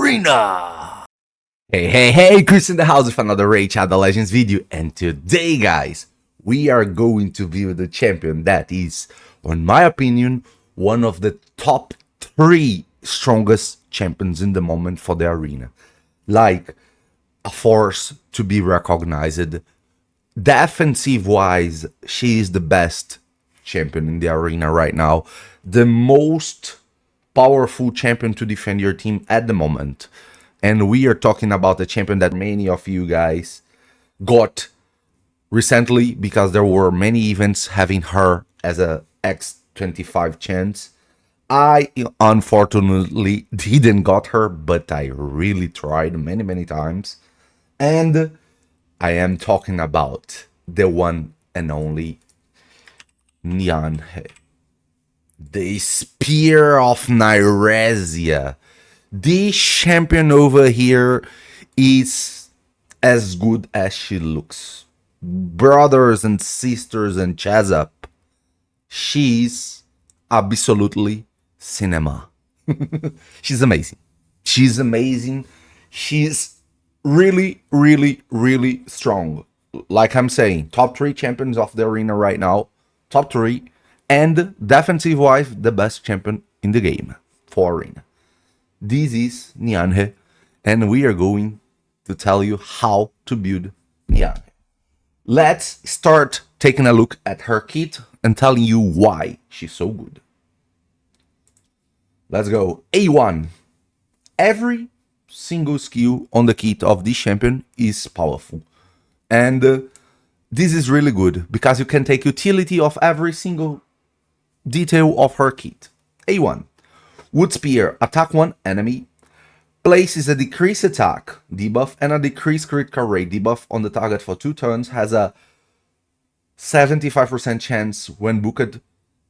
Arena! Hey, Chris in the house with another Raid Shadow Legends video, and today, guys, we are going to build a champion that is, in my opinion, one of the top 3 strongest champions in the moment for the arena. Like, a force to be recognized. Defensive-wise, she is the best champion in the arena right now. The most powerful champion to defend your team at the moment. And we are talking about a champion that many of you guys got recently because there were many events having her as a X25 chance. I unfortunately didn't got her, but I really tried many times. And I am talking about the one and only Niamhe, the Spear of Nyresia. This champion over here is as good as she looks. Brothers and sisters and chaz up, she's absolutely cinema. She's amazing. She's amazing. She's really strong. Like I'm saying, top 3 champions of the arena right now. Top 3. And defensive wise, the best champion in the game for arena. This is Niamhe, and we are going to tell you how to build Niamhe. Let's start taking a look at her kit and telling you why she's so good. Let's go. A1. Every single skill on the kit of this champion is powerful. And this is really good because you can take utility of every single detail of her kit. A1. Wood Spear, attack one enemy, places a decreased attack debuff and a decreased critical rate debuff on the target for 2 turns, has a 75% chance when booked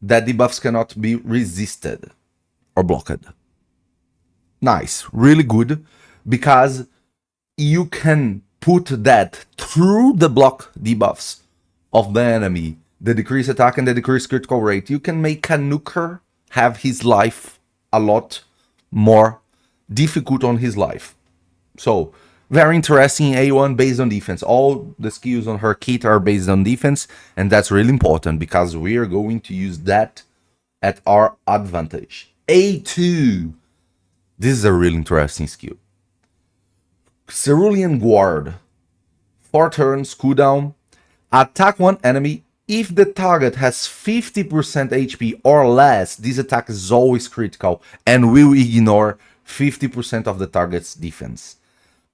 that debuffs cannot be resisted or blocked. Nice, really good, because you can put that through the block debuffs of the enemy, the decreased attack and the decreased critical rate. You can make a nuker have his life a lot more difficult on his life. So, very interesting. A1 based on defense. All the skills on her kit are based on defense, and that's really important because we are going to use that at our advantage. A2. This is a really interesting skill. Cerulean Guard. 4 turns, cooldown. Attack one enemy. If the target has 50% HP or less, this attack is always critical and will ignore 50% of the target's defense.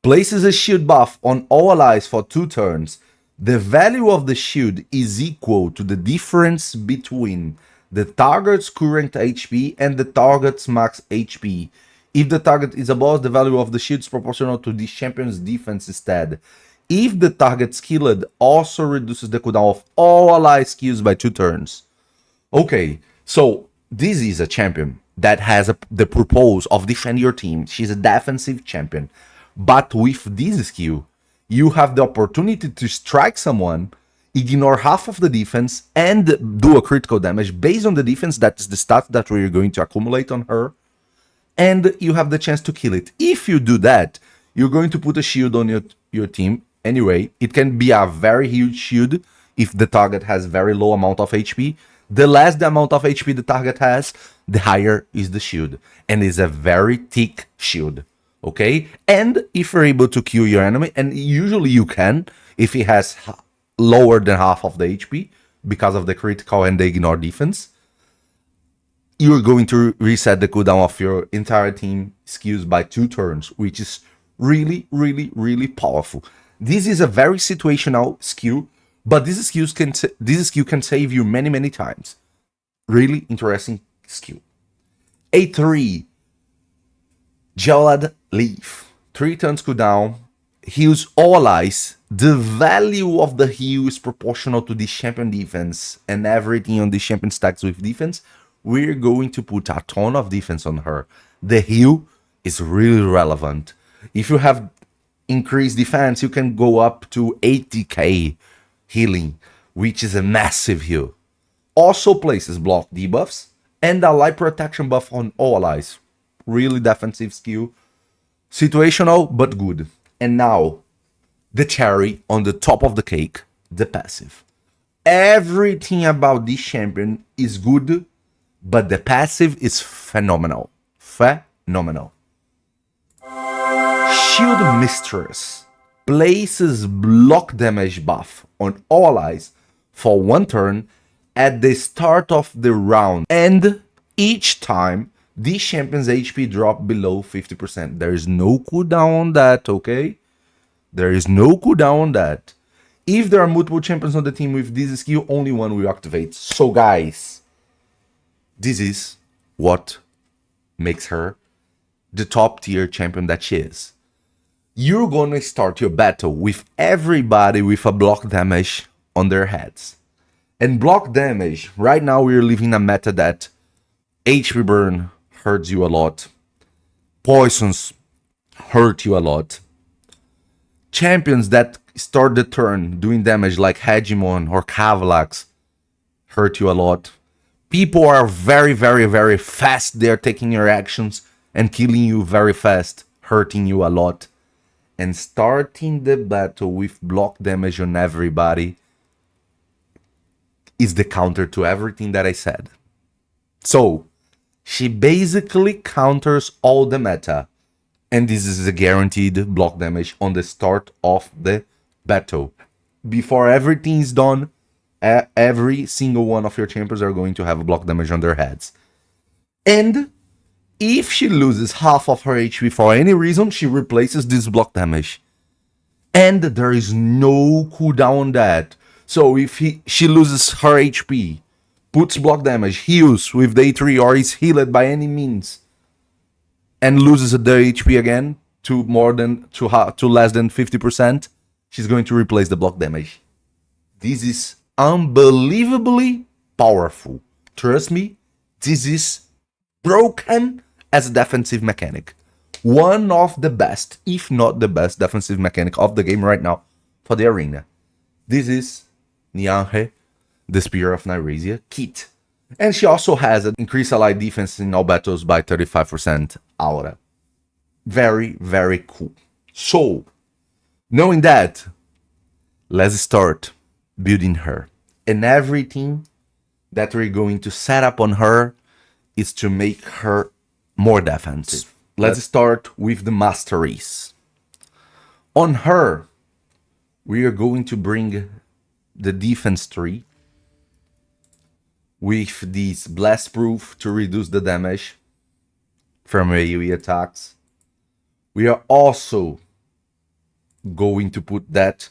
Places a shield buff on all allies for 2 turns. The value of the shield is equal to the difference between the target's current HP and the target's max HP. If the target is above, the value of the shield is proportional to this champion's defense instead. If the target skilled, also reduces the cooldown of all ally skills by 2 turns. Okay, so this is a champion that has the purpose of defend your team. She's a defensive champion. But with this skill, you have the opportunity to strike someone, ignore half of the defense, and do a critical damage based on the defense. That's the stat that we're going to accumulate on her. And you have the chance to kill it. If you do that, you're going to put a shield on your team. Anyway, it can be a very huge shield if the target has very low amount of HP. The less the amount of HP the target has, the higher is the shield. And it's a very thick shield. Okay? And if you're able to kill your enemy, and usually you can, if he has lower than half of the HP, because of the critical and the ignore defense, you're going to reset the cooldown of your entire team skills by 2 turns, which is really powerful. This is a very situational skill, but this skill can save you many times. Really interesting skill. A3. Gelad Leaf. 3 turns cooldown. Heals all allies. The value of the heal is proportional to the champion defense, and everything on the champion stacks with defense. We're going to put a ton of defense on her. The heal is really relevant. If you have increased defense, you can go up to 80k healing, which is a massive heal. Also places block debuffs and ally protection buff on all allies. Really defensive skill. Situational, but good. And now, the cherry on the top of the cake, the passive. Everything about this champion is good, but the passive is phenomenal. Phenomenal. Shield Mistress places block damage buff on all allies for 1 turn at the start of the round, and each time this champion's HP drop below 50%. There is no cooldown on that, okay? There is no cooldown on that. If there are multiple champions on the team with this skill, only one will activate. So guys, this is what makes her the top tier champion that she is. You're gonna start your battle with everybody with a block damage on their heads. And block damage, right now we're living a meta that HP burn hurts you a lot. Poisons hurt you a lot. Champions that start the turn doing damage like Hegemon or Cavalax hurt you a lot. People are very, very, very fast. They're taking your actions and killing you very fast, hurting you a lot. And starting the battle with block damage on everybody is the counter to everything that I said. So, she basically counters all the meta. And this is a guaranteed block damage on the start of the battle. Before everything is done, every single one of your champions are going to have a block damage on their heads. And if she loses half of her HP for any reason, she replaces this block damage. And there is no cooldown on that. So if she loses her HP, puts block damage, heals with the A3 or is healed by any means, and loses the HP again to less than 50%, she's going to replace the block damage. This is unbelievably powerful. Trust me, this is broken as a defensive mechanic. One of the best, if not the best, defensive mechanic of the game right now for the arena. This is Niamhe, the Spear of Nyresia kit. And she also has an increased allied defense in all battles by 35% aura. Very, very cool. So, knowing that, let's start building her. And everything that we're going to set up on her is to make her more defensive. Let's start with the masteries. On her, we are going to bring the defense tree with this blast proof to reduce the damage from AoE attacks. We are also going to put that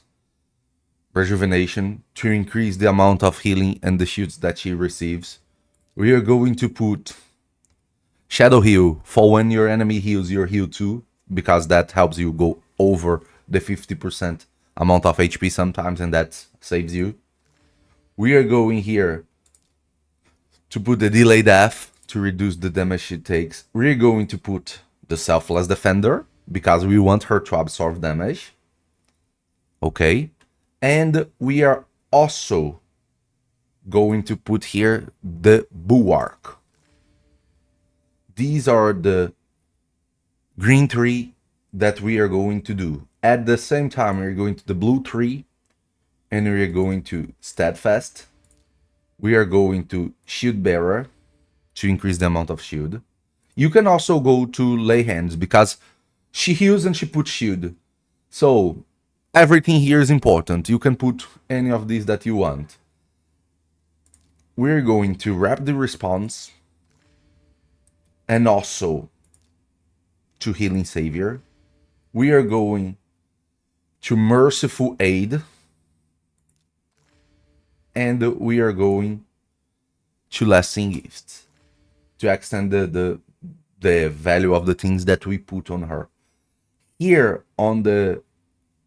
rejuvenation to increase the amount of healing and the shields that she receives. We are going to put Shadow Heal for when your enemy heals, your heal too, because that helps you go over the 50% amount of HP sometimes, and that saves you. We are going here to put the Delay Death to reduce the damage she takes. We're going to put the Selfless Defender because we want her to absorb damage. Okay. And we are also going to put here the Bulwark. These are the green tree that we are going to do. At the same time, we're going to the blue tree and we're going to Steadfast. We are going to Shield Bearer to increase the amount of shield. You can also go to Lay Hands because she heals and she puts shield. So everything here is important. You can put any of these that you want. We're going to Wrap the Response and also to Healing Savior. We are going to Merciful Aid. And we are going to Lasting Gifts to extend the value of the things that we put on her. Here on the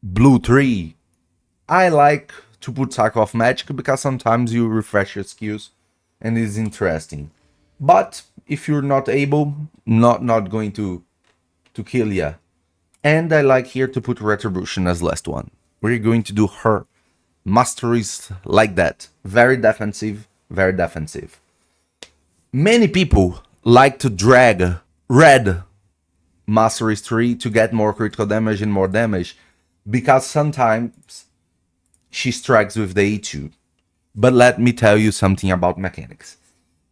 blue tree, I like to put Cycle of Magic because sometimes you refresh your skills and it's interesting. But if you're not able, not going to kill ya. And I like here to put Retribution as last one. We're going to do her masteries like that. Very defensive, very defensive. Many people like to drag red Mastery 3 to get more critical damage and more damage, because sometimes she strikes with the A2. But let me tell you something about mechanics.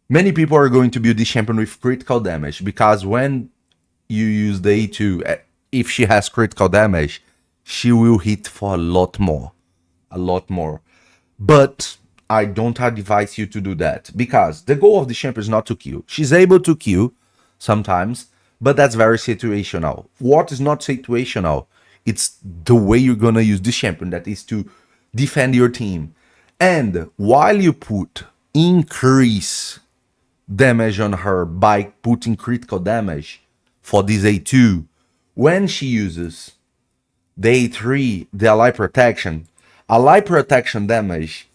Many people are going to build this champion with critical damage, because when you use the A2, if she has critical damage, she will hit for a lot more. A lot more. But I don't advise you to do that, because the goal of the champion is not to kill. She's able to kill sometimes, but that's very situational. What is not situational? It's the way you're gonna use this champion, that is to defend your team. And while you put increase damage on her by putting critical damage for this A2, when she uses the A3, the ally protection damage,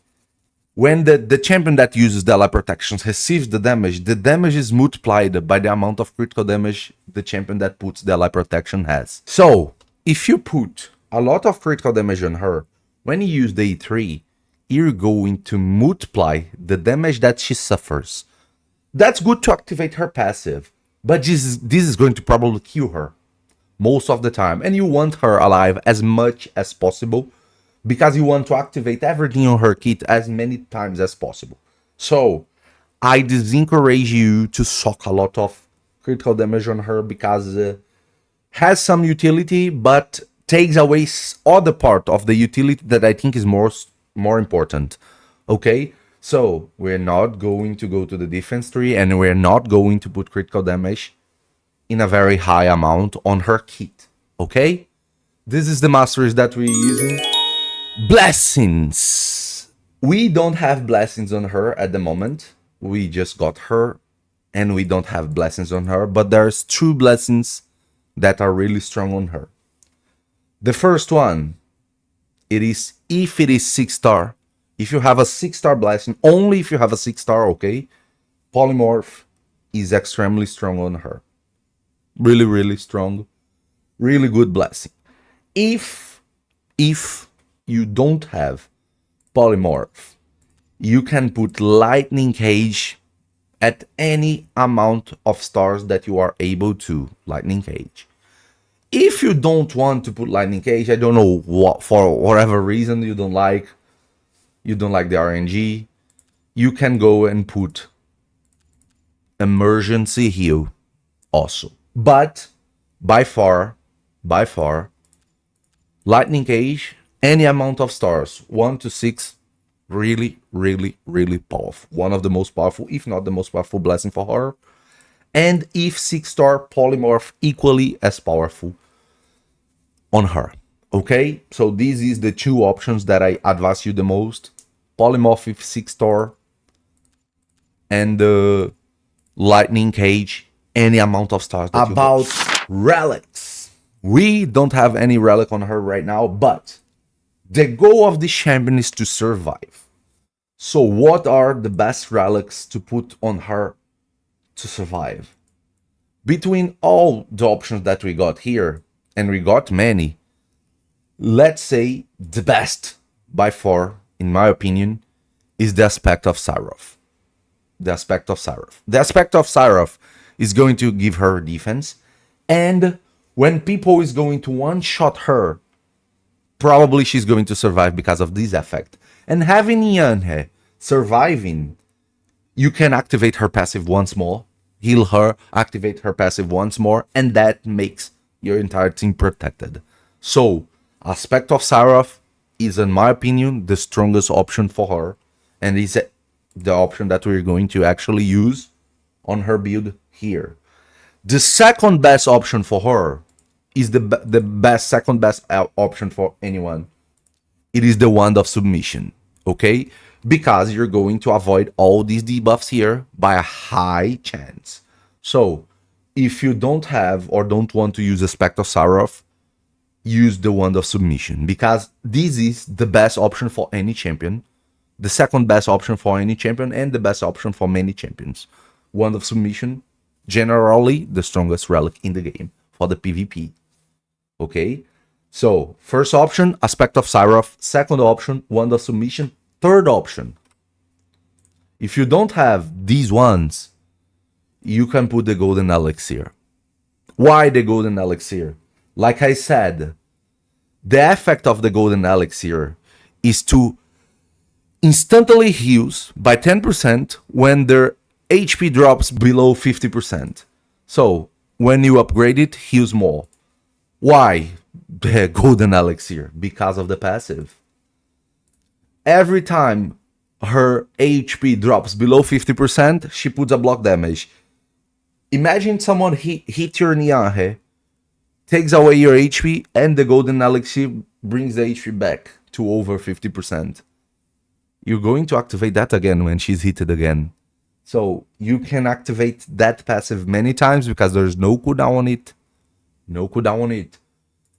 when the champion that uses the ally protection receives the damage is multiplied by the amount of critical damage the champion that puts the ally protection has. So, if you put a lot of critical damage on her, when you use the A3, you're going to multiply the damage that she suffers. That's good to activate her passive, but this is going to probably kill her most of the time, and you want her alive as much as possible, because you want to activate everything on her kit as many times as possible. So I disencourage you to sock a lot of critical damage on her, because has some utility, but takes away other part of the utility that I think is more important. Okay, so we're not going to go to the defense tree, and we're not going to put critical damage in a very high amount on her kit. Okay, this is the masteries that we're using. Blessings. We don't have blessings on her at the moment. We just got her, and we don't have blessings on her, but there's 2 blessings that are really strong on her. The first one, it is if it is 6-star. If you have a 6-star blessing, only if you have a 6-star, okay, polymorph is extremely strong on her. Really, really strong. Really good blessing. If you don't have polymorph, you can put lightning cage at any amount of stars that you are able to. Lightning cage. If you don't want to put lightning cage, I don't know what, for whatever reason you don't like the RNG, you can go and put emergency heal also. But by far, lightning cage, any amount of stars, 1 to 6, really, really, really powerful. One of the most powerful, if not the most powerful blessing for her. And if 6-star, polymorph equally as powerful on her. Okay, so these is the 2 options that I advise you the most. Polymorph with 6-star, and the lightning cage, any amount of stars that about relics. We don't have any relic on her right now, but the goal of the champion is to survive. So what are the best relics to put on her to survive? Between all the options that we got here, and we got many, let's say the best by far, in my opinion, is the aspect of Sarov. The aspect of Sarov is going to give her defense, and when people is going to one-shot her, probably she's going to survive because of this effect. And having Niamhe surviving, you can activate her passive once more, heal her, activate her passive once more, and that makes your entire team protected. So, aspect of Sarov is, in my opinion, the strongest option for her, and is the option that we're going to actually use on her build here. The second best option for her is the second best option for anyone. It is the Wand of Submission, okay? Because you're going to avoid all these debuffs here by a high chance. So, if you don't have or don't want to use Aspect of Sarov, use the Wand of Submission, because this is the best option for any champion, the second best option for any champion, and the best option for many champions. Wand of Submission, generally the strongest relic in the game for the PvP. Okay, so first option, Aspect of Sarov. Second option, Wand of Submission. Third option, if you don't have these ones, you can put the Golden Elixir Why the golden elixir? Like I said, the effect of the golden elixir is to instantly heals by 10% when their HP drops below 50%. So when you upgrade it, heals more. Why the golden elixir? Because of the passive. Every time her HP drops below 50%, she puts a block damage. Imagine someone hit your Niamhe, takes away your HP, and the golden elixir brings the HP back to over 50%. You're going to activate that again when she's hit again. So you can activate that passive many times because there's no cooldown on it. No cooldown on it.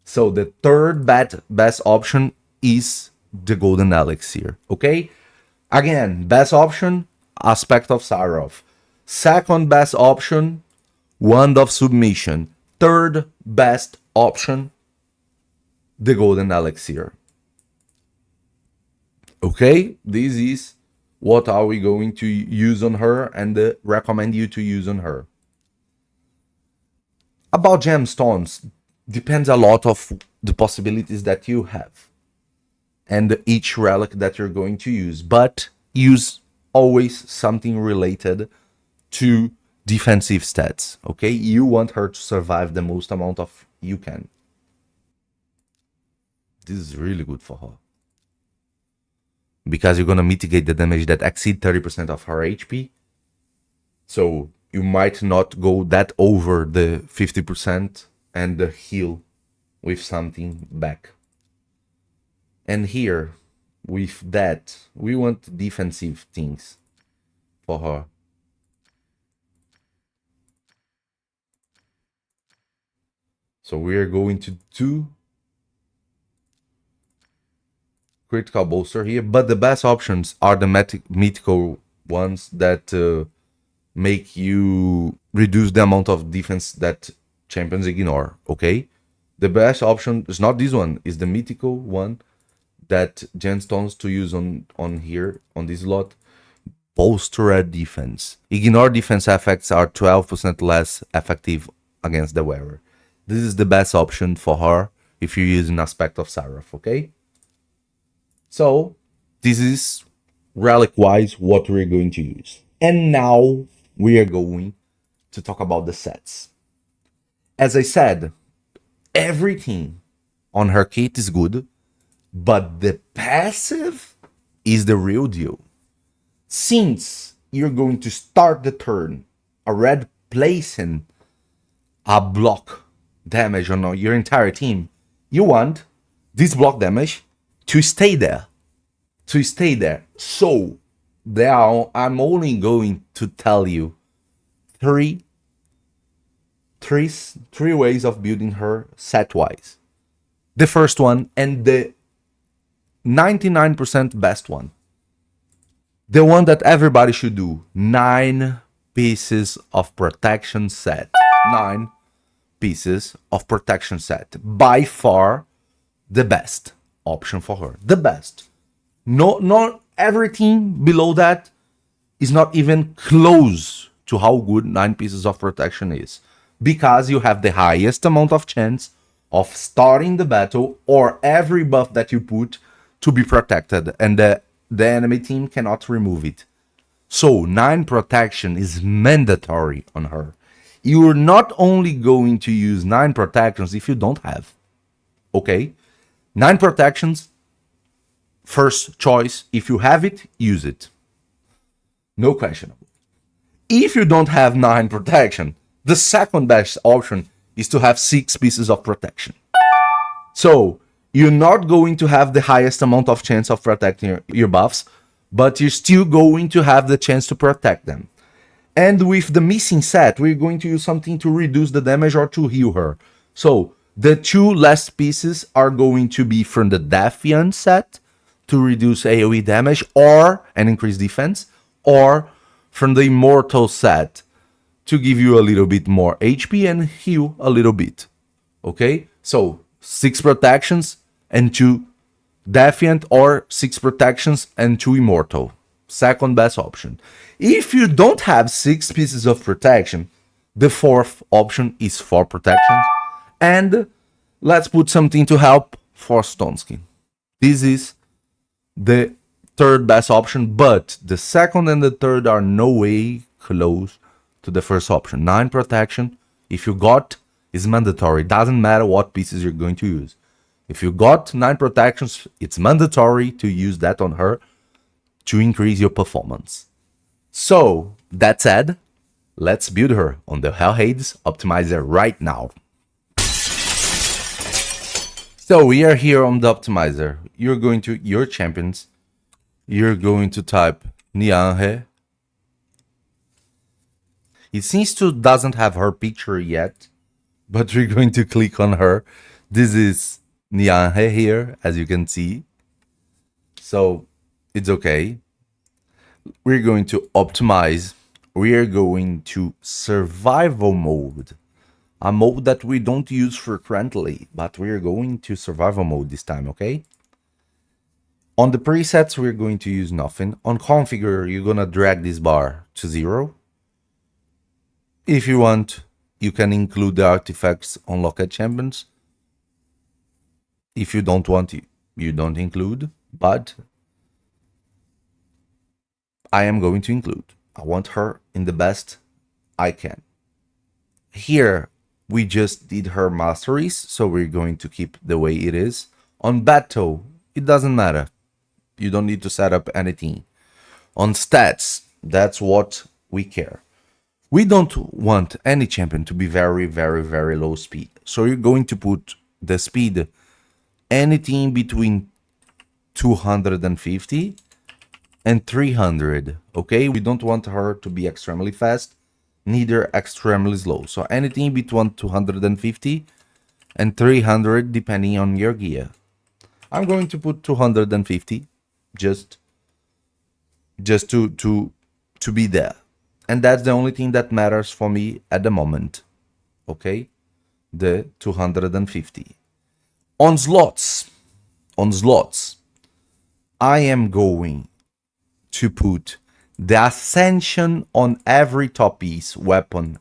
So the third best option is the golden elixir. Okay? Again, best option, Aspect of Sarov. Second best option, Wand of Submission. Third best option, the golden elixir. Okay, this is what are we going to use on her and recommend you to use on her. About gemstones, depends a lot of the possibilities that you have and each relic that you're going to use, but use always something related to defensive stats. Okay, you want her to survive the most amount of you can. This is really good for her because you're gonna mitigate the damage that exceed 30% of her HP. So you might not go that over the 50% and heal with something back. And here, with that, we want defensive things for her. So we are going to do critical bolster here, but the best options are the mythical ones that make you reduce the amount of defense that champions ignore. Okay, the best option is not this one, is the mythical one that gemstones to use on here on this lot. Bolstered defense. Ignore defense effects are 12% less effective against the wearer. This is the best option for her if you're using Aspect of Sarov. Okay. So this is relic-wise what we're going to use. And now we are going to talk about the sets. As I said, everything on her kit is good, but the passive is the real deal. Since you're going to start the turn already placing a block damage on your entire team, you want this block damage to stay there. So I'm only going to tell you three ways of building her set-wise. The first one and the 99% best one. The one that everybody should do. 9 pieces of protection set. 9 pieces of protection set. By far the best option for her. The best. No, not everything below that is not even close to how good 9 pieces of protection is. Because you have the highest amount of chance of starting the battle or every buff that you put to be protected. And the enemy team cannot remove it. So 9 protection is mandatory on her. You're not only going to use 9 protections if you don't have. Okay? 9 protections, first choice. If you have it, use it. No questionable. If you don't have 9 protection, the second best option is to have 6 pieces of protection. So you're not going to have the highest amount of chance of protecting your buffs, but you're still going to have the chance to protect them. And with the missing set, we're going to use something to reduce the damage or to heal her. So the 2 last pieces are going to be from the Defiant set to reduce AoE damage or and increase defense, or from the Immortal set to give you a little bit more HP and heal a little bit. Okay? So 6 protections and 2 Defiant, or 6 protections and 2 Immortal. Second best option. If you don't have 6 pieces of protection, The fourth option is 4 protection. And let's put something to help for Stone Skin. This is the third best option, but the second and the third are no way close to the first option. 9 protection, if you got, is mandatory. Doesn't matter what pieces you're going to use. If you got 9 protections, it's mandatory to use that on her to increase your performance. So, that said, let's build her on the Hellhades optimizer right now. So we are here on the optimizer. You're going to your champions. You're going to type Niamhe. It seems to doesn't have her picture yet, but we're going to click on her. This is Niamhe here, as you can see. So it's okay. We're going to optimize. We are going to survival mode. A mode that we don't use frequently, but we're going to survival mode this time, okay? On the presets, we're going to use nothing. On configure, you're gonna drag this bar to 0. If you want, you can include the artifacts on locked champions. If you don't want, you don't include, but I am going to include. I want her in the best I can. Here, we just did her masteries, so we're going to keep the way it is. On battle, it doesn't matter. You don't need to set up anything. On stats, that's what we care. We don't want any champion to be very, very, very low speed. So you're going to put the speed anything between 250 and 300, okay? We don't want her to be extremely fast, neither extremely slow. So anything between 250 and 300 depending on your gear. I'm going to put 250 just to be there. And that's the only thing that matters for me at the moment. Okay? The 250. On slots, I am going to put the ascension on every top piece, weapon,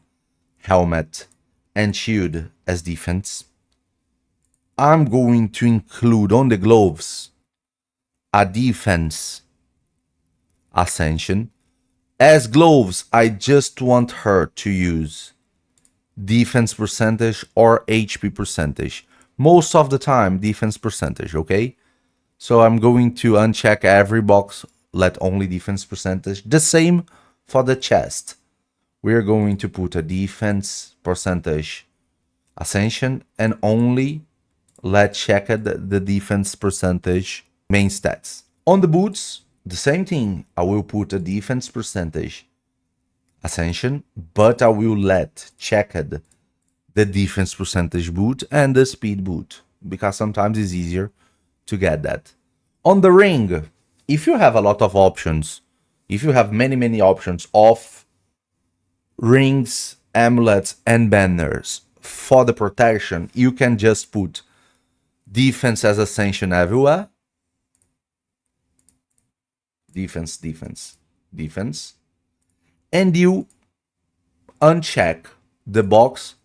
helmet, and shield as defense. I'm going to include on the gloves a defense ascension. As gloves, I just want her to use defense percentage or HP percentage. Most of the time, defense percentage, okay? So I'm going to uncheck every box, let only defense percentage. The same for the chest. We're going to put a defense percentage ascension and only let check the defense percentage main stats. On the boots, the same thing. I will put a defense percentage ascension, but I will let checked the defense percentage boot and the speed boot, because sometimes it's easier to get that. On the ring, if you have a lot of options, if you have many options of rings, amulets, and banners for the protection, you can just put defense as ascension everywhere. Defense, defense, defense. And you uncheck the box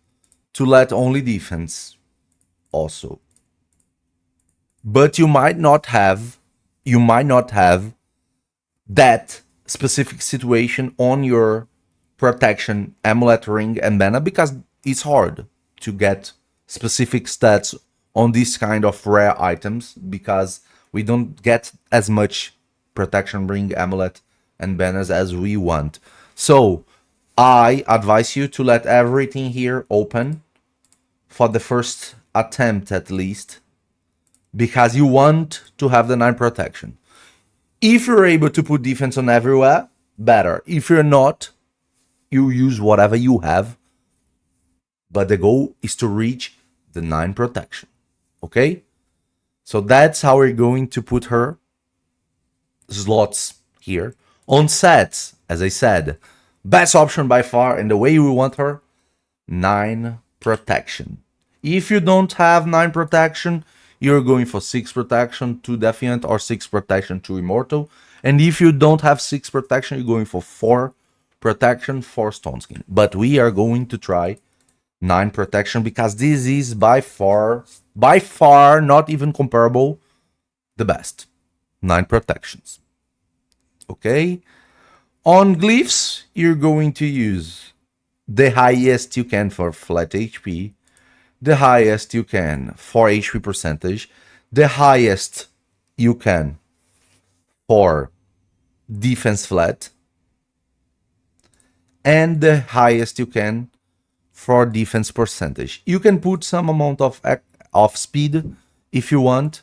to let only defense also. But you might not have that specific situation on your protection amulet, ring, and banner, because it's hard to get specific stats on these kind of rare items, because we don't get as much protection, ring, amulet, and banners as we want. So I advise you to let everything here open for the first attempt at least, because you want to have the 9 protection. If you're able to put defense on everywhere, better. If you're not, you use whatever you have, but the goal is to reach the 9 protection. Okay? So that's how we're going to put her slots here. On sets, as I said, best option by far, and the way we want her, 9 protection. If you don't have 9 protection, you're going for 6 protection, 2 defiant, or 6 protection, 2 immortal. And if you don't have 6 protection, you're going for 4 protection, 4 stone skin. But we are going to try 9 protection because this is by far, not even comparable, the best. 9 protections. Okay. On glyphs, you're going to use the highest you can for flat HP, the highest you can for HP percentage, the highest you can for defense flat, and the highest you can for defense percentage. You can put some amount of speed if you want,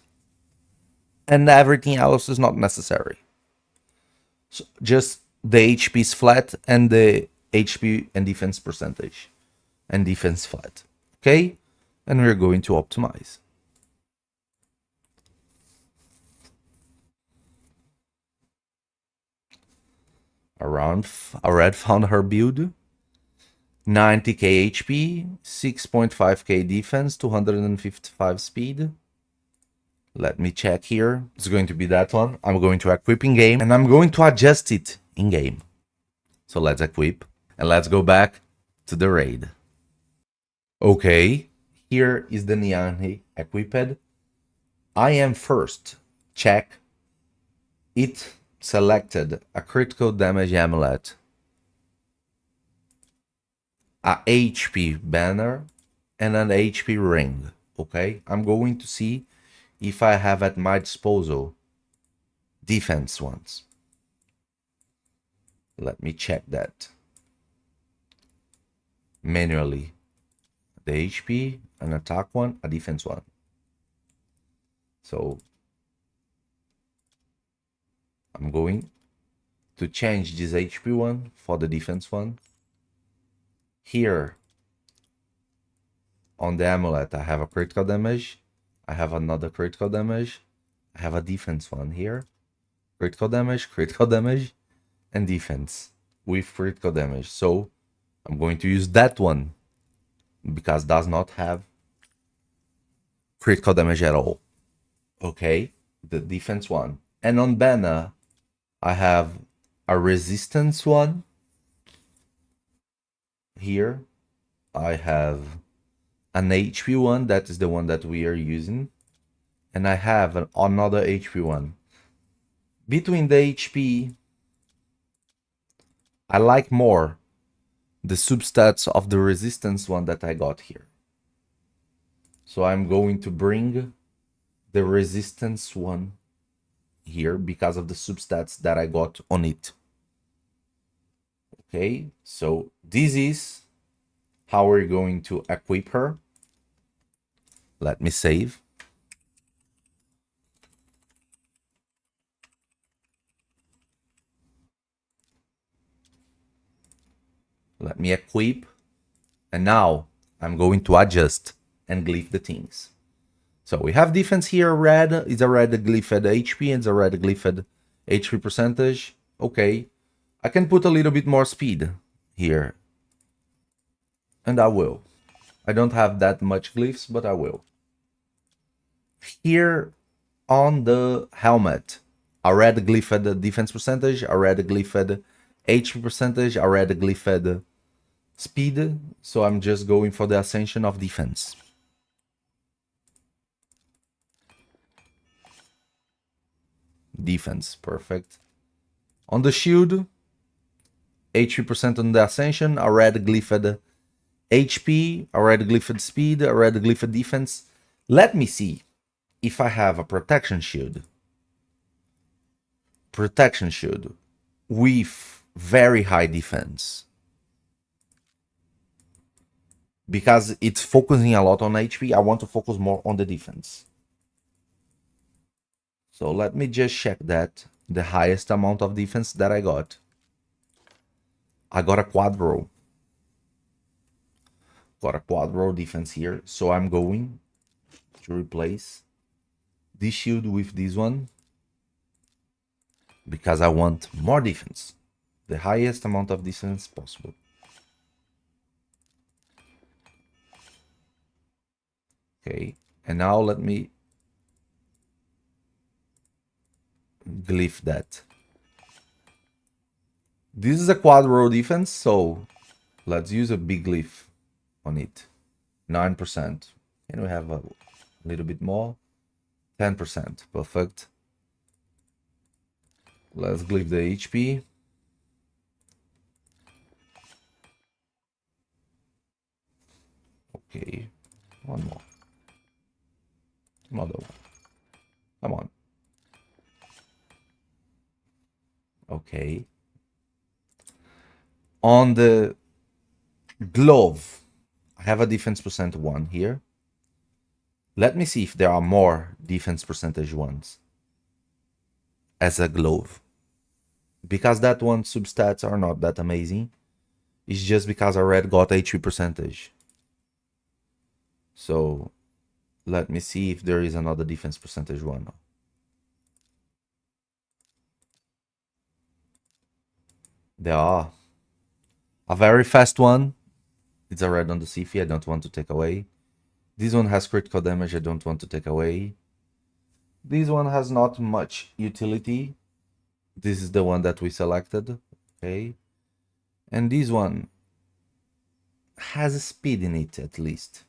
and everything else is not necessary. So just the HP is flat and the HP and defense percentage and defense flat. Okay? And we're going to optimize. Red found her build. 90k HP, 6.5k defense, 255 speed. Let me check here. It's going to be that one. I'm going to equip in game and I'm going to adjust it in game. So let's equip and let's go back to the raid. Okay, here is the Niamhe equipped. I am first. Check. It selected a critical damage amulet, a HP banner, and an HP ring. Okay, I'm going to see if I have at my disposal defense ones. Let me check that manually. The HP, an attack one, a defense one. So I'm going to change this HP one for the defense one. Here on the amulet, I have a critical damage. I have another critical damage. I have a defense one here. Critical damage, and defense with critical damage. So I'm going to use that one because it does not have critical damage at all. Okay, the defense one. And on banner, I have a resistance one. Here, I have an HP one. That is the one that we are using. And I have another HP one. Between the HP, I like more the substats of the resistance one that I got here. So I'm going to bring the resistance one here because of the substats that I got on it. Okay, so this is how we're going to equip her. Let me save. Let me equip. And now I'm going to adjust and glyph the things. So we have defense here, red is a red glyphed HP and it's a red glyphed HP percentage. Okay, I can put a little bit more speed here. And I will. I don't have that much glyphs, but I will. Here on the helmet, a red glyphed defense percentage, a red glyphed HP percentage, a red glyphed speed. So I'm just going for the ascension of defense. Defense, perfect. On the shield, HP% on the ascension, a red glyphed HP, a red glyphed speed, a red glyphed defense. Let me see if I have a protection shield. Protection shield with very high defense. Because it's focusing a lot on HP, I want to focus more on the defense. So let me just check that. The highest amount of defense that I got. I got a quad row. Got a quad row defense here. So I'm going to replace this shield with this one. Because I want more defense. The highest amount of defense possible. Okay. And now let me glyph that. This is a quad row defense, so let's use a big glyph on it. 9%. Can we have a little bit more? 10%. Perfect. Let's glyph the HP. Okay. One more. Another one. Come on. Okay. On the glove, I have a defense percent 1 here. Let me see if there are more defense percentage ones as a glove. Because that one substats are not that amazing. It's just because I red got HP percentage. So let me see if there is another defense percentage one. There are. A very fast one. It's a red on the Sifi, I don't want to take away. This one has critical damage, I don't want to take away. This one has not much utility. This is the one that we selected. Okay. And this one has a speed in it, at least.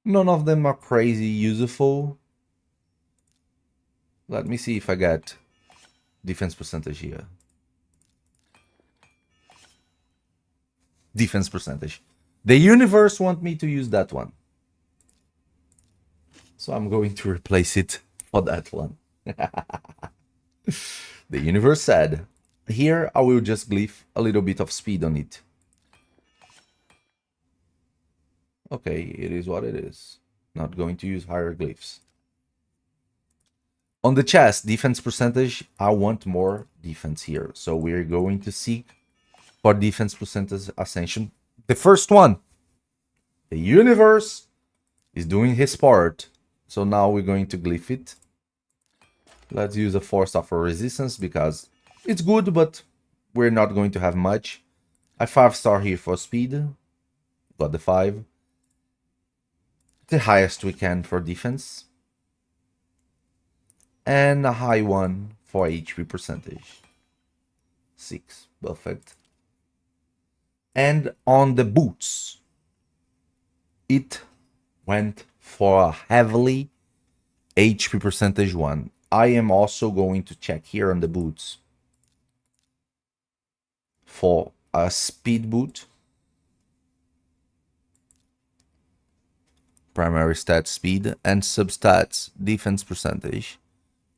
None of them are crazy useful. Let me see if I get defense percentage here. Defense percentage. The universe want me to use that one. So I'm going to replace it for that one. The universe said, here I will just glyph a little bit of speed on it. Okay, it is what it is. Not going to use higher glyphs. On the chest, defense percentage, I want more defense here. So we're going to seek for defense percentage ascension. The first one. The universe is doing his part. So now we're going to glyph it. Let's use a force of resistance because it's good, but we're not going to have much. A 5-star here for speed. Got the 5. The highest we can for defense. And a high one for HP percentage. 6. Perfect. And on the boots, it went for a heavily HP percentage one. I am also going to check here on the boots for a speed boot. Primary stat speed and substats defense percentage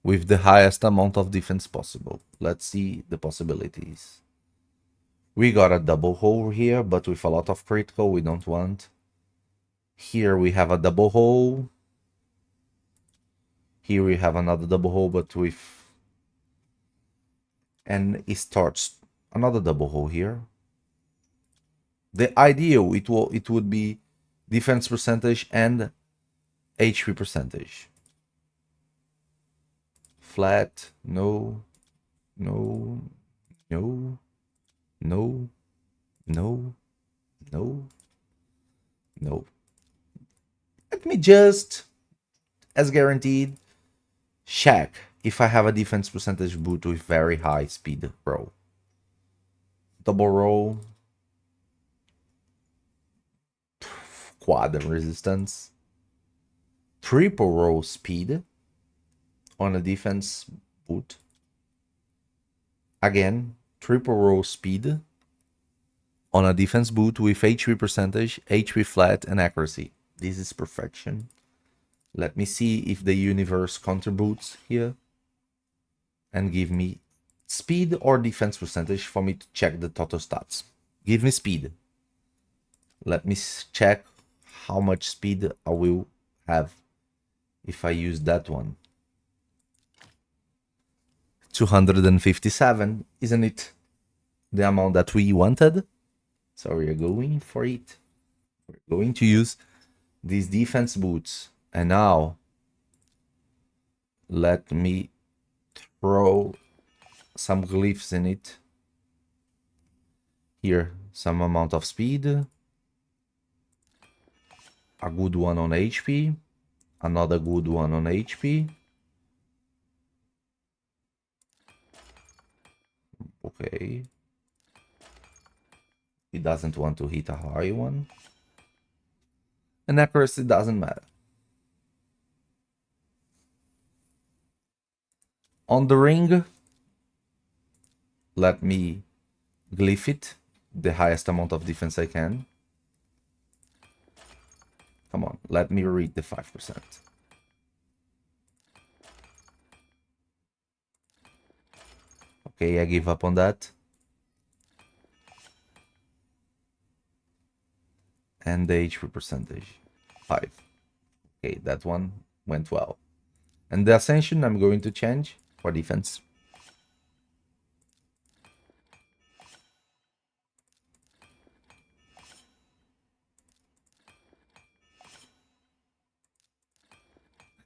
with the highest amount of defense possible. Let's see the possibilities. We got a double hole here, but with a lot of critical we don't want. Here we have a double hole. Here we have another double hole, but with... And it starts another double hole here. The ideal, it would be defense percentage and HP percentage. Flat, no, no, no, no, no, no, no. Let me just, as guaranteed, check if I have a defense percentage boot with very high speed roll. Double roll. Quad resistance. Triple roll speed on a defense boot. Again, triple roll speed on a defense boot with HP percentage, HP flat, and accuracy. This is perfection. Let me see if the universe contributes here and give me speed or defense percentage for me to check the total stats. Give me speed. Let me check how much speed I will have if I use that one. 257, isn't it the amount that we wanted? So we're going for it. We're going to use these defense boots. And now, let me throw some glyphs in it. Here, some amount of speed. A good one on HP. Another good one on HP. Okay. He doesn't want to hit a high one. And accuracy doesn't matter. On the ring, let me glyph it, the highest amount of defense I can. Come on, let me read the 5%. Okay, I give up on that. And the HP percentage, 5. Okay, that one went well. And the Ascension, I'm going to change for defense.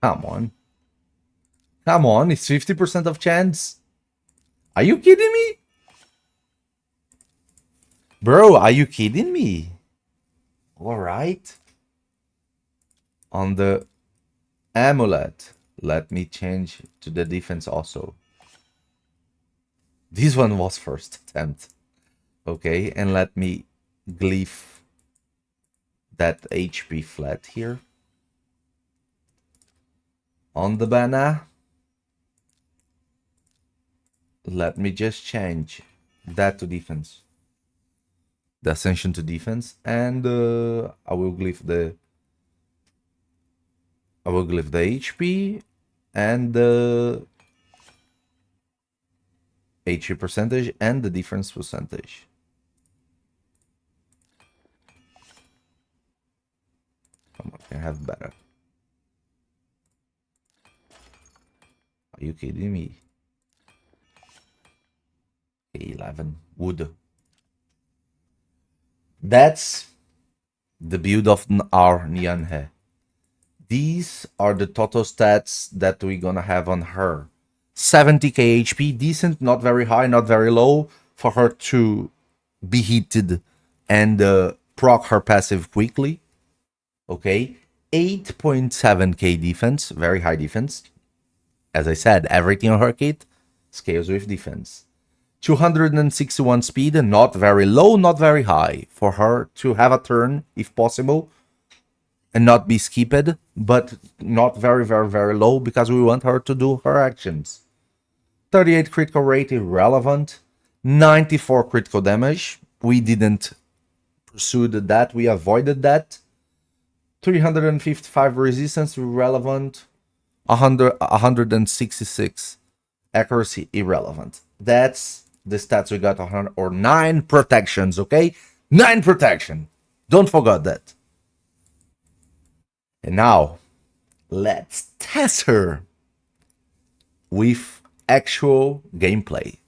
Come on. Come on, it's 50% of chance. Are you kidding me? Bro, are you kidding me? Alright. On the amulet, let me change to the defense also. This one was first attempt. Okay, and let me glyph that HP flat here. On the banner, let me just change that to defense. The Ascension to defense, and I will glyph the HP and the HP percentage and the defense percentage. Come on, can have better. Are you kidding me? 11 wood. That's the build of our Nyresia. These are the total stats that we're gonna have on her. 70k HP, decent, not very high, not very low, for her to be heated and proc her passive quickly. Okay, 8.7k defense, very high defense. As I said, everything on her kit scales with defense. 261 speed, not very low, not very high, for her to have a turn, if possible, and not be skipped, but not very, very, very low, because we want her to do her actions. 38 critical rate, irrelevant. 94 critical damage, we didn't pursue that, we avoided that. 355 resistance, irrelevant. 166 accuracy, irrelevant. That's the stats we got, or 9 protections, okay? 9 protection. Don't forget that. And now, let's test her with actual gameplay.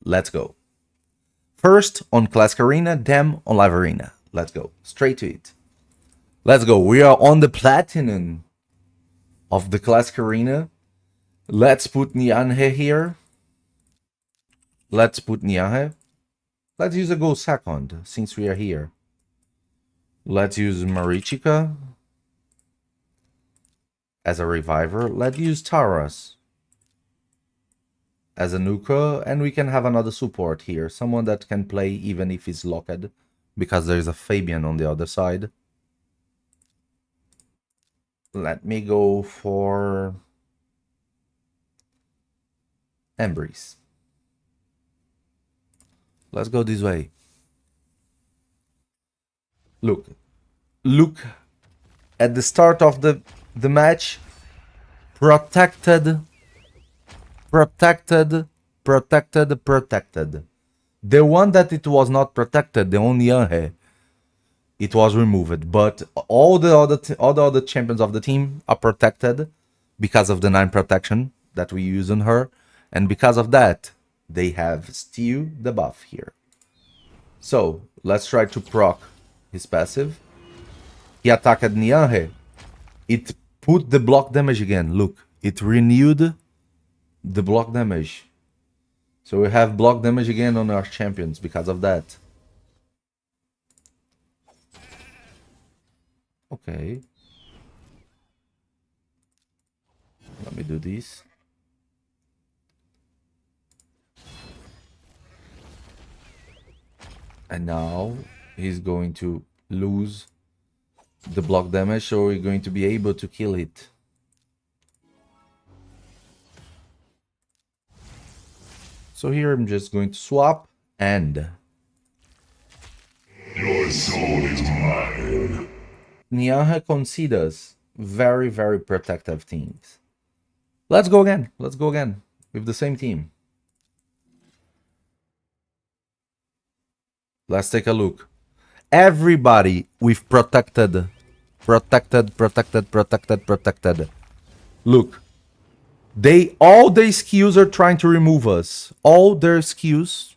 Let's go. First on classicarena, then on livearena. Let's go. Straight to it. Let's go. We are on the platinum of the classicarena. Let's put Niamhe here. Let's put Niamhe. Let's use a go second, since we are here. Let's use Mythical as a reviver. Let's use Taras as a nuker, and we can have another support here. Someone that can play even if he's locked, because there's a Fabian on the other side. Let me go for Embrace. Let's go this way. Look at the start of the match. Protected. The one that it was not protected, the only Nyresia, it was removed. But all the other champions of the team are protected because of the 9 protection that we use on her, and because of that, they have still the buff here. So let's try to proc his passive. He attacked Niamhe. It put the block damage again. Look, it renewed the block damage. So we have block damage again on our champions because of that. Okay. Let me do this. And now he's going to lose the block damage, so we're going to be able to kill it. So here I'm just going to swap and... Your soul is mine. Niamhe considers very, very protective teams. Let's go again. Let's go again with the same team. Let's take a look. Everybody with protected. Look. All their skills are trying to remove us. All their skills.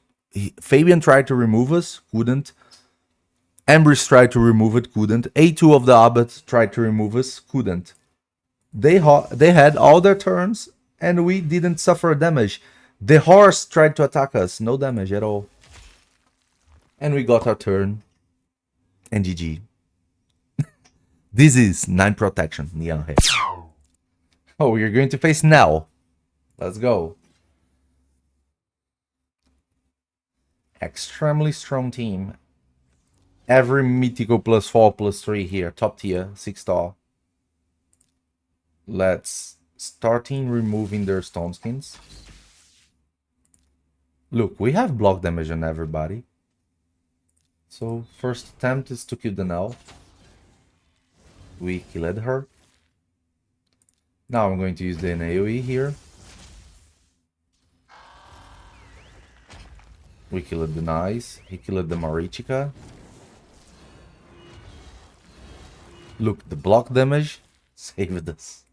Fabian tried to remove us, couldn't. Ambrose tried to remove it, couldn't. A2 of the Abbot tried to remove us, couldn't. They had all their turns, and we didn't suffer damage. The horse tried to attack us, no damage at all. And we got our turn. And GG. This is 9 protection, Niamhe. Oh, we're going to face Nell. Let's go. Extremely strong team. Every mythical +4/+3 here. Top tier, 6-star. Let's starting removing their stone skins. Look, we have block damage on everybody. So first attempt is to kill the Nell. We killed her. Now I'm going to use the AoE here. We killed the Nice. He killed the Marichika. Look, the block damage saved us.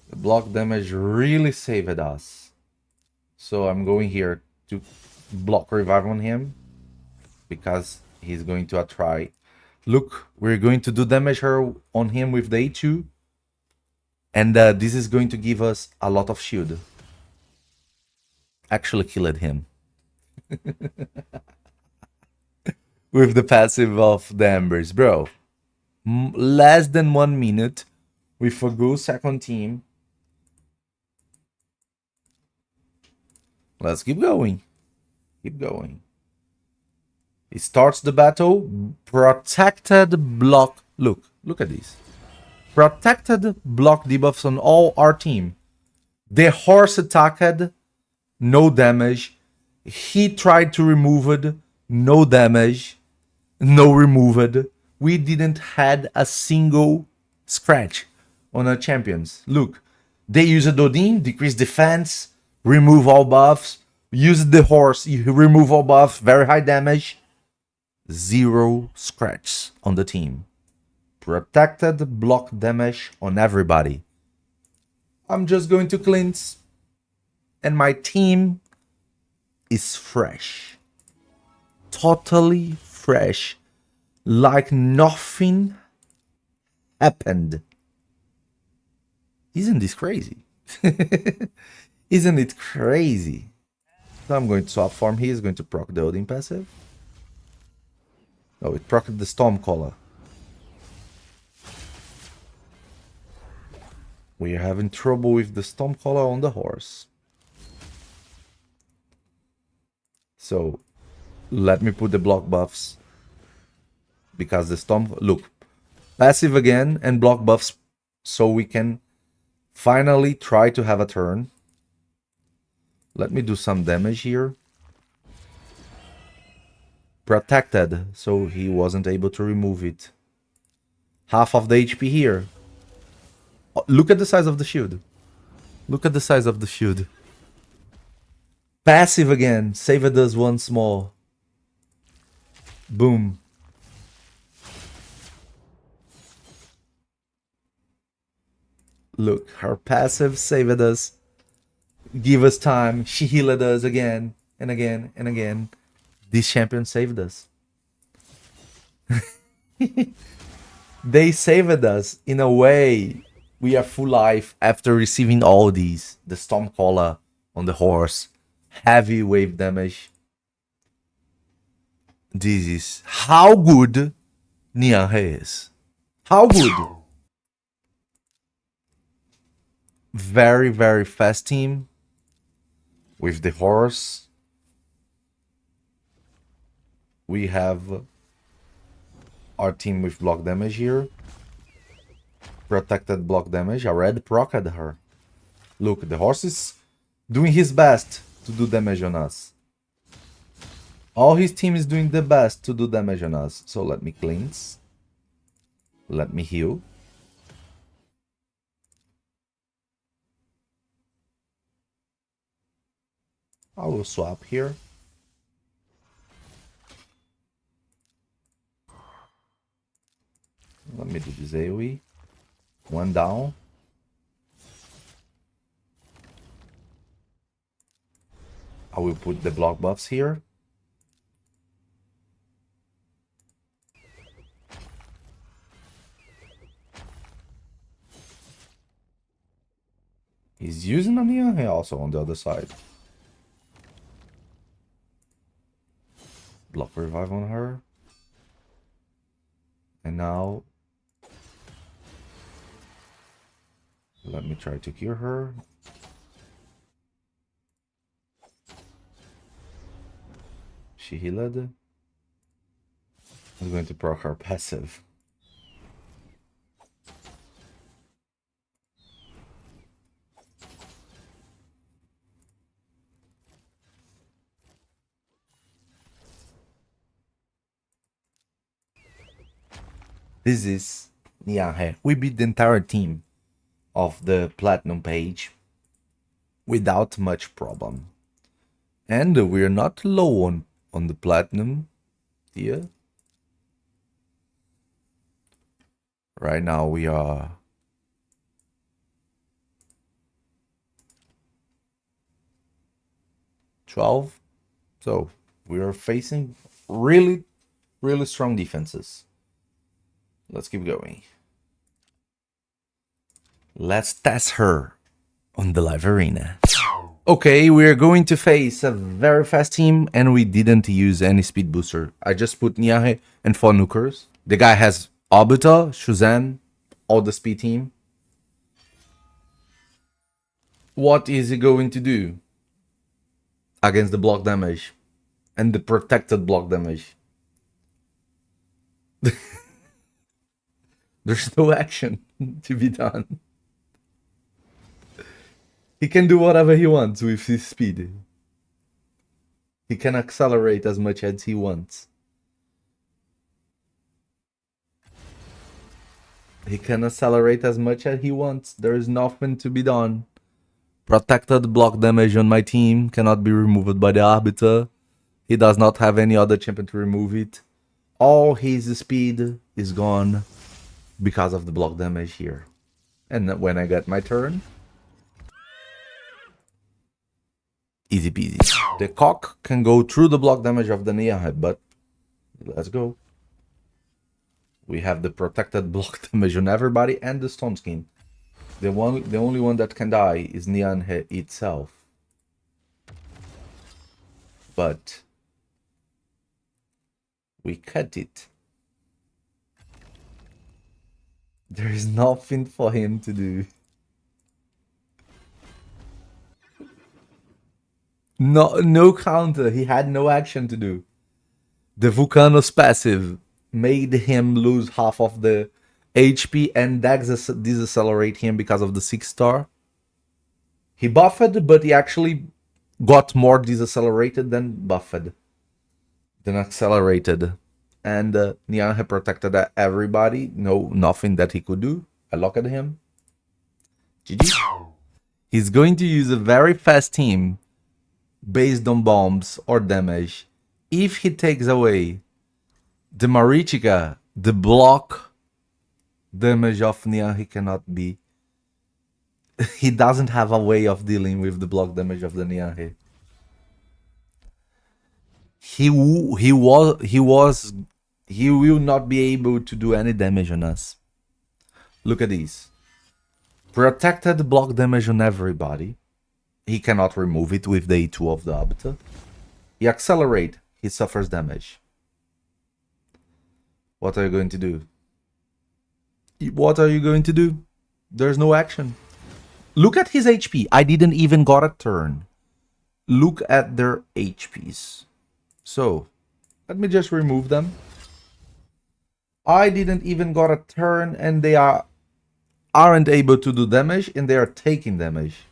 The block damage really saved us. So I'm going here to block revive on him, because he's going to try. Look, we're going to do damage on him with the A2. And this is going to give us a lot of shield. Actually killed him. With the passive of the Embers. Bro, less than 1 minute with a good second team. Let's keep going. Keep going. He starts the battle. Protected block. Look at this. Protected block debuffs on all our team. The horse attacked. No damage. He tried to remove it. No damage. No removed. We didn't had a single scratch on our champions. Look. They use a Dodin. Decrease defense. Remove all buffs. Use the horse. You remove all buffs. Very high damage. 0 scratches on the team. Protected block damage on everybody. I'm just going to cleanse. And my team is fresh. Totally fresh. Like nothing happened. Isn't this crazy? Isn't it crazy? So I'm going to swap form. He is going to proc the Odin passive. Oh, it procced the Stormcaller. We are having trouble with the Stormcaller on the horse. So, let me put the block buffs. Because the Storm... Look, passive again and block buffs. So we can finally try to have a turn. Let me do some damage here. Protected, so he wasn't able to remove it. Half of the HP here. Look at the size of the shield. Look at the size of the shield. Passive again. Saved us once more. Boom. Look, her passive saved us. Give us time. She healed us again and again and again. This champion saved us. They saved us in a way. We are full life after receiving all these. The Stormcaller on the horse. Heavy wave damage. This is how good Niamhe is. How good. very, very fast team with the horse. We have our team with block damage here. Protected block damage. I red procced her. Look, the horse is doing his best to do damage on us. All his team is doing the best to do damage on us. So let me cleanse. Let me heal. I will swap here. Let me do this AoE. One down. I will put the block buffs here. He's using a Niamhe also on the other side. Block revive on her. And now let me try to cure her. She healed. I'm going to proc her passive. This is Niamhe. We beat the entire team of the platinum page without much problem. And we're not low on the platinum here. Right now we are $12. So we are facing really, really strong defenses. Let's keep going. Let's test her on the live arena. Okay, we are going to face a very fast team, and we didn't use any speed booster. I just put Niamhe and 4 nukers. The guy has Obita, Shuzan, all the speed team. What is he going to do against the block damage and the protected block damage? There's no action to be done. He can do whatever he wants with his speed. He can accelerate as much as he wants. He can accelerate as much as he wants. There is nothing to be done. Protected block damage on my team cannot be removed by the arbiter. He does not have any other champion to remove it. All his speed is gone because of the block damage here. And when I get my turn, easy peasy. The cock can go through the block damage of the Niamhe, but let's go. We have the protected block damage on everybody and the stone skin. The only one that can die is Niamhe itself. But we cut it. There is nothing for him to do. No counter. He had no action to do. The Vulcanos passive made him lose half of the HP and decelerate him because of the 6-star. He buffed, but he actually got more decelerated than buffed. Than accelerated. And Niamhe protected everybody. Nothing that he could do. I locked him. GG. He's going to use a very fast team based on bombs or damage. If he takes away the Marichika, the block damage of Niamhe cannot be. He doesn't have a way of dealing with the block damage of the Niamhe. He will not be able to do any damage on us. Look at these. Protected block damage on everybody. He cannot remove it with the E2 of the Arbiter. He accelerate. He suffers damage. What are you going to do? What are you going to do? There's no action. Look at his HP. I didn't even got a turn. Look at their HPs. So, let me just remove them. I didn't even got a turn and they aren't able to do damage and they are taking damage.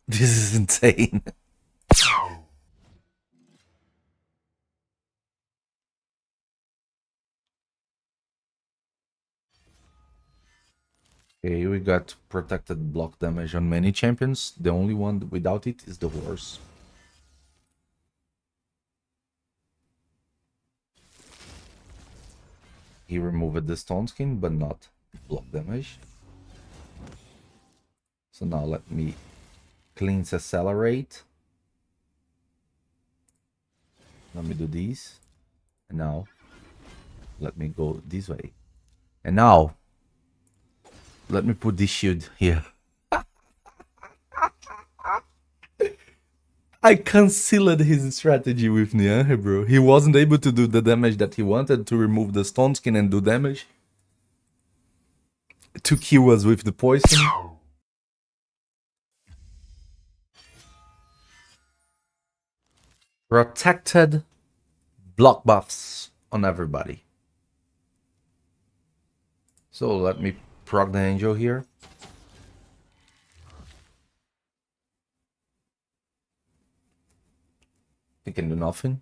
This is insane. Okay, we got protected block damage on many champions. The only one without it is the horse. He removed the stone skin, but not block damage. So now let me cleanse accelerate. Let me do these. And now let me go this way. And now let me put this shield here. I concealed his strategy with Niamhe, bro. He wasn't able to do the damage that he wanted to remove the stone skin and do damage. To kill us with the poison. Protected block buffs on everybody. So let me proc the angel here. He can do nothing.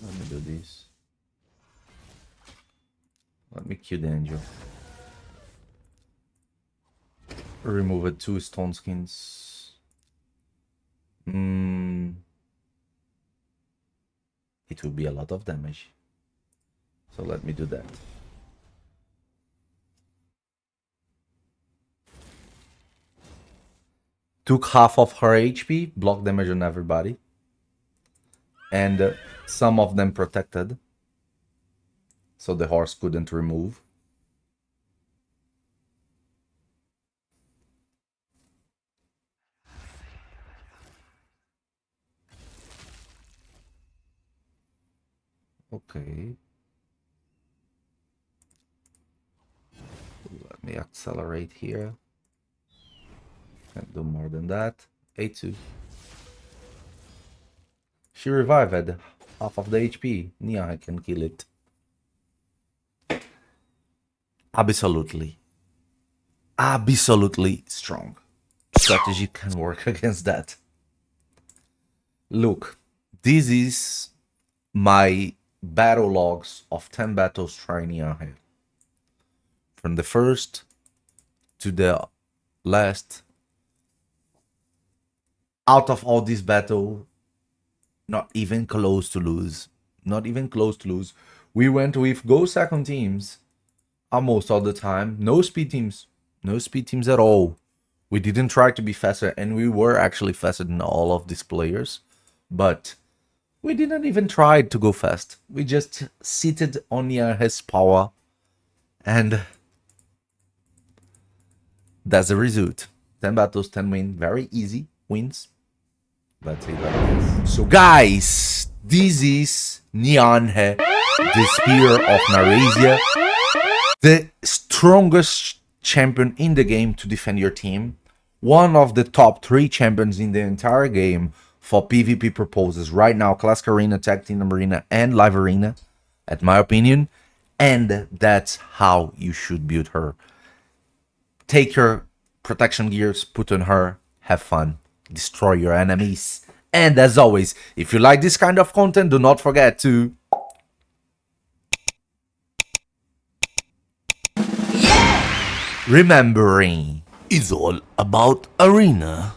Let me do this. Let me kill the angel. Remove 2 stone skins. It will be a lot of damage. So let me do that. Took half of her HP, block damage on everybody. And some of them protected. So the horse couldn't remove. Okay. Let me accelerate here. Can't do more than that. A2. She revived half of the HP. Niamhe can kill it. Absolutely. Absolutely strong. Strategy can work against that. Look, this is my battle logs of 10 battles trying Niamhe. From the first to the last. Out of all this battle, not even close to lose. Not even close to lose. We went with go second teams almost all the time. No speed teams. No speed teams at all. We didn't try to be faster, and we were actually faster than all of these players. But we didn't even try to go fast. We just seated on his power. And that's the result. 10 battles, 10 wins. Very easy wins. Let's say like this. So guys, this is Niamhe, the spear of Nyresia, the strongest champion in the game to defend your team, one of the top 3 champions in the entire game for PvP purposes right now, classicarena, tag team arena, and livearena, at my opinion, and that's how you should build her. Take your protection gears, put on her, have fun. Destroy your enemies. And as always, if you like this kind of content, do not forget to remembering it's all about arena.